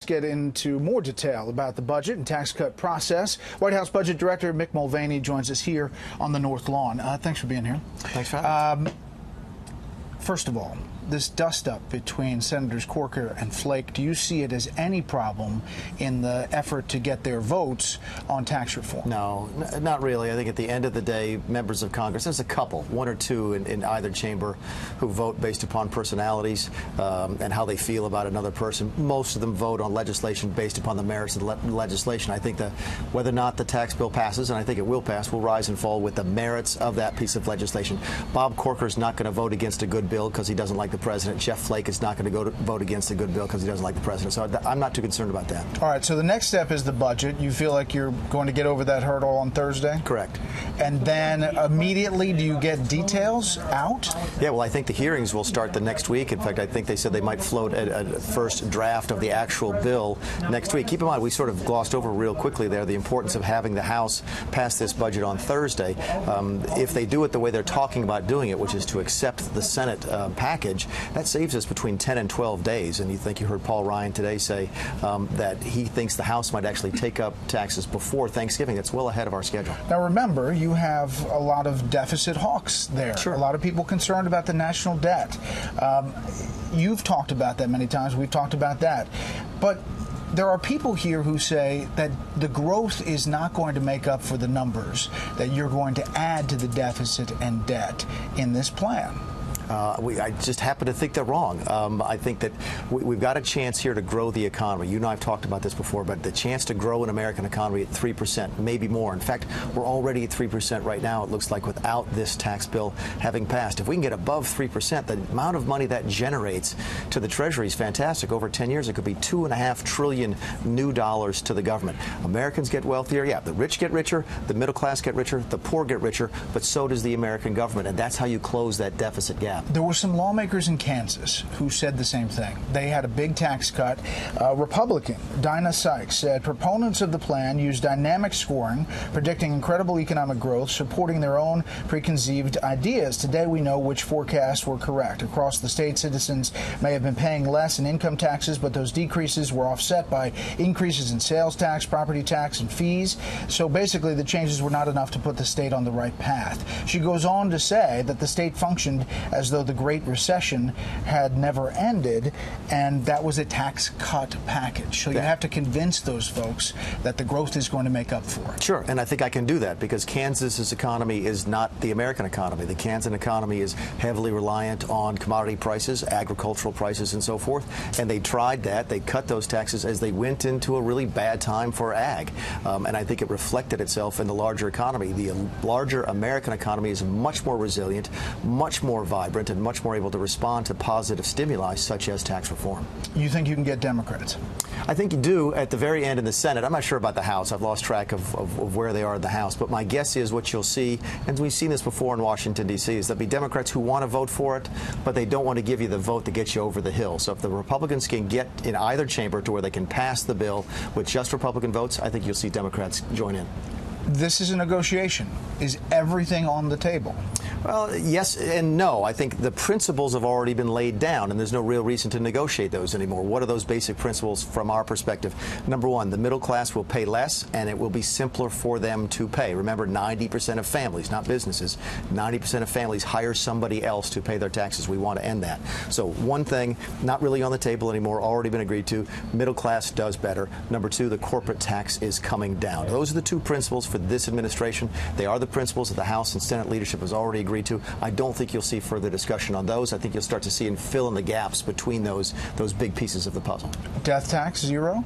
Get into more detail about the budget and tax cut process. White House Budget Director Mick Mulvaney joins us here on the North Lawn. Thanks for being here. Thanks for having us. First of all, this dust-up between Senators Corker and Flake, do you see it as any problem in the effort to get their votes on tax reform? No, not really. I think at the end of the day, members of Congress, there's a couple, one or two in either chamber, who vote based upon personalities and how they feel about another person. Most of them vote on legislation based upon the merits of the legislation. I think that whether or not the tax bill passes, and I think it will pass, will rise and fall with the merits of that piece of legislation. Bob Corker is not going to vote against a good bill because he doesn't like the president. Jeff Flake is not going to vote against a good bill because he doesn't like the president. So I'm not too concerned about that. All right, so the next step is the budget. You feel like you're going to get over that hurdle on Thursday? Correct. And then immediately, do you get details out? Yeah, well, I think the hearings will start the next week. In fact, I think they said they might float a first draft of the actual bill next week. Keep in mind, we sort of glossed over real quickly there the importance of having the House pass this budget on Thursday. If they do it the way they're talking about doing it, which is to accept the Senate package, that saves us between 10 and 12 days. And you heard Paul Ryan today say that he thinks the House might actually take up taxes before Thanksgiving. That's well ahead of our schedule. Now, remember, you have a lot of deficit hawks there. Sure. A lot of people concerned about the national debt. You've talked about that many times. We've talked about that. But there are people here who say that the growth is not going to make up for the numbers that you're going to add to the deficit and debt in this plan. I just happen to think they're wrong. I think that we've got a chance here to grow the economy. You and I have talked about this before, but the chance to grow an American economy at 3%, maybe more. In fact, we're already at 3% right now, it looks like, without this tax bill having passed. If we can get above 3%, the amount of money that generates to the Treasury is fantastic. Over 10 years, it could be $2.5 trillion new dollars to the government. Americans get wealthier. Yeah, the rich get richer, the middle class get richer, the poor get richer, but so does the American government, and that's how you close that deficit gap. There were some lawmakers in Kansas who said the same thing. They had a big tax cut. Republican Dinah Sykes said proponents of the plan use dynamic scoring, predicting incredible economic growth, supporting their own preconceived ideas. Today we know which forecasts were correct. Across the state, citizens may have been paying less in income taxes, but those decreases were offset by increases in sales tax, property tax, and fees. So basically the changes were not enough to put the state on the right path. She goes on to say that the state functioned as though the Great Recession had never ended, and that was a tax cut package. So you have to convince those folks that the growth is going to make up for it. Sure, and I think I can do that because Kansas's economy is not the American economy. The Kansas economy is heavily reliant on commodity prices, agricultural prices, and so forth, and they tried that. They cut those taxes as they went into a really bad time for ag, and I think it reflected itself in the larger economy. The larger American economy is much more resilient, much more vibrant, and much more able to respond to positive stimuli such as tax reform. You think you can get Democrats? I think you do at the very end in the Senate. I'm not sure about the House. I've lost track of where they are in the House. But my guess is what you'll see, and we've seen this before in Washington, D.C., is there'll be Democrats who want to vote for it, but they don't want to give you the vote that gets you over the hill. So if the Republicans can get in either chamber to where they can pass the bill with just Republican votes, I think you'll see Democrats join in. This is a negotiation. Is everything on the table? Well, yes and no. I think the principles have already been laid down, and there's no real reason to negotiate those anymore. What are those basic principles from our perspective? Number one, the middle class will pay less, and it will be simpler for them to pay. Remember, 90% of families, not businesses, 90% of families hire somebody else to pay their taxes. We want to end that. So one thing, not really on the table anymore, already been agreed to. Middle class does better. Number two, the corporate tax is coming down. Those are the two principles for this administration. They are the principles that the House and Senate leadership has already agreed to. I don't think you'll see further discussion on those. I think you'll start to see and fill in the gaps between those big pieces of the puzzle. Death tax, 0?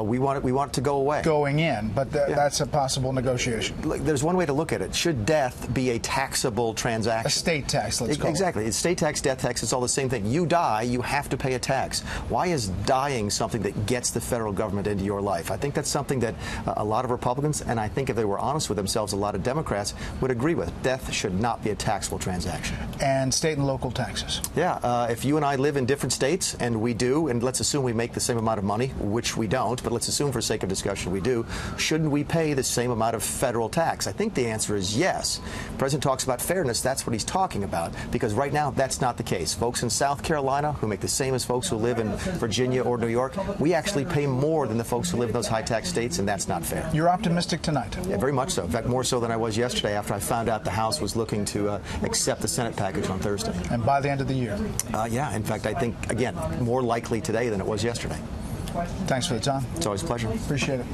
We want it to go away. Going in, but that's a possible negotiation. Look, there's one way to look at it. Should death be a taxable transaction? Estate tax, let's call it. Exactly. Estate tax, death tax, it's all the same thing. You die, you have to pay a tax. Why is dying something that gets the federal government into your life? I think that's something that a lot of Republicans, and I think if they were honest with themselves, a lot of Democrats would agree with. Death should not be a tax. taxable transaction. And state and local taxes. Yeah, if you and I live in different states, and we do, and let's assume we make the same amount of money, which we don't, but let's assume for sake of discussion we do, shouldn't we pay the same amount of federal tax? I think the answer is yes. The President talks about fairness. That's what he's talking about, because right now that's not the case. Folks in South Carolina who make the same as folks who live in Virginia or New York, we actually pay more than the folks who live in those high tax states, and that's not fair. You're optimistic tonight? Yeah, very much so. In fact, more so than I was yesterday after I found out the House was looking to accept the Senate package on Thursday. And by the end of the year? Yeah, in fact, I think, again, more likely today than it was yesterday. Thanks for the time. It's always a pleasure. Appreciate it.